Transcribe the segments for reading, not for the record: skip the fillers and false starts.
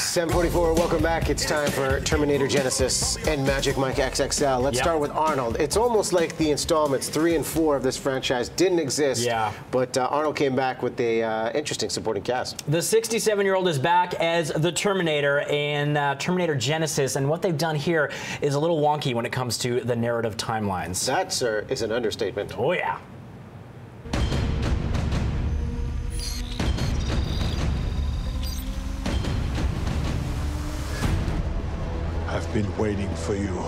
7:44, welcome back. It's time for Terminator Genisys and Magic Mike XXL. Let's start with Arnold. It's almost like the installments 3 and 4 of this franchise didn't exist. But Arnold came back with a interesting supporting cast. The 67-year-old is back as the Terminator in Terminator Genisys, and what they've done here is a little wonky when it comes to the narrative timelines. That, sir, is an understatement. Oh, yeah. I've been waiting for you.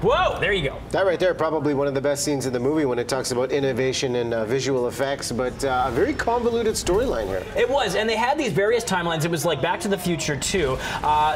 Whoa, there you go. That right there, probably one of the best scenes in the movie when it talks about innovation and visual effects, but a very convoluted storyline here. It was, and they had these various timelines. It was like Back to the Future too.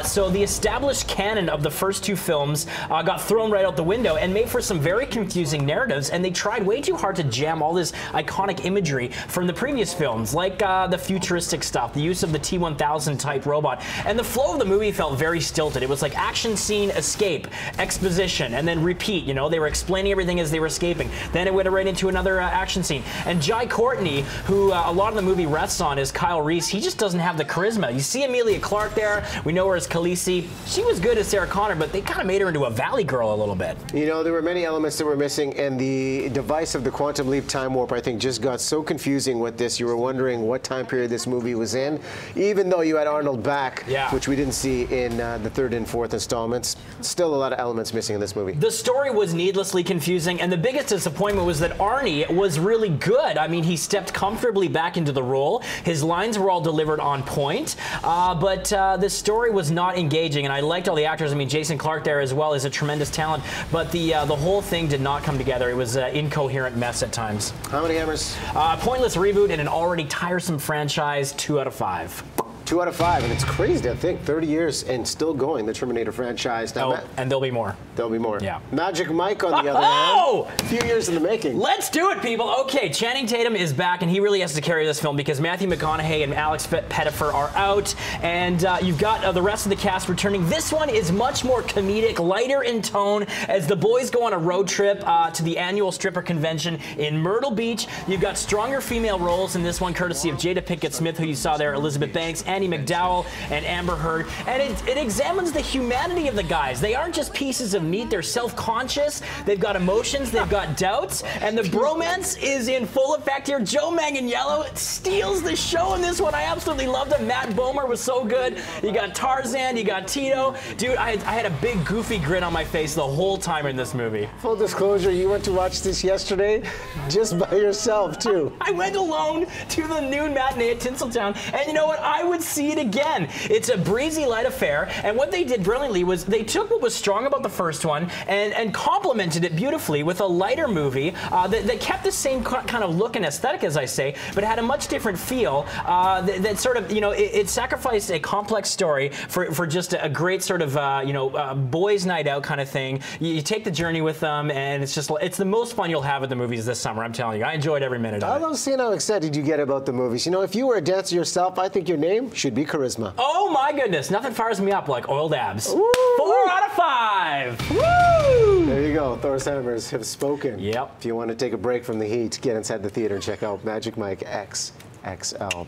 So the established canon of the first two films got thrown right out the window and made for some very confusing narratives, and they tried way too hard to jam all this iconic imagery from the previous films, like the futuristic stuff, the use of the T-1000 type robot, and the flow of the movie felt very stilted. It was like action scene, escape, exposition, and then repeat. You know, they were explaining everything as they were escaping. Then it went right into another action scene. And Jai Courtney, who a lot of the movie rests on, is Kyle Reese. He just doesn't have the charisma. You see Emilia Clarke there. We know her as Khaleesi. She was good as Sarah Connor, but they kind of made her into a valley girl a little bit. You know, there were many elements that were missing, and the device of the quantum leap time warp, I think, just got so confusing with this. You were wondering what time period this movie was in, even though you had Arnold back, which we didn't see in the third and fourth installments. Still a lot of elements missing in this movie. The story was needlessly confusing, and the biggest disappointment was that Arnie was really good. I mean, he stepped comfortably back into the role. His lines were all delivered on point, but the story was not engaging, and I liked all the actors. I mean, Jason Clarke there as well is a tremendous talent, but the whole thing did not come together. It was an incoherent mess at times. How many hammers? Pointless reboot in an already tiresome franchise, 2 out of 5. 2 out of 5, and it's crazy to think 30 years and still going, the Terminator franchise. Now, and there'll be more. There'll be more. Yeah. Magic Mike, on the other hand, a few years in the making. Let's do it, people. Okay, Channing Tatum is back, and he really has to carry this film because Matthew McConaughey and Alex Pettyfer are out, and you've got the rest of the cast returning. This one is much more comedic, lighter in tone, as the boys go on a road trip to the annual stripper convention in Myrtle Beach. You've got stronger female roles in this one, courtesy of Jada Pinkett Smith, who you saw there, Elizabeth Banks, Annie McDowell, and Amber Heard, and it examines the humanity of the guys. They aren't just pieces of meat, they're self-conscious, they've got emotions, they've got doubts, and the bromance is in full effect here. Joe Manganiello steals the show in this one. I absolutely loved him. Matt Bomer was so good. You got Tarzan, you got Tito. Dude, I had a big goofy grin on my face the whole time in this movie. Full disclosure, you went to watch this yesterday just by yourself, too. I went alone to the noon matinee at Tinseltown, and you know what? I would see it again. It's a breezy, light affair, and what they did brilliantly was they took what was strong about the first one and complemented it beautifully with a lighter movie that kept the same kind of look and aesthetic, as I say, but had a much different feel that sort of, you know, it sacrificed a complex story for just a great sort of, you know, boys' night out kind of thing. You take the journey with them, and it's the most fun you'll have at the movies this summer, I'm telling you. I enjoyed every minute of it. I love seeing how excited you get about the movies. You know, if you were a dancer yourself, I think your name should be Charisma. Oh my goodness, nothing fires me up like oiled abs. Ooh. 4 out of 5. Woo! There you go. Thor's hammers have spoken. Yep. If you want to take a break from the heat, get inside the theater and check out Magic Mike XXL.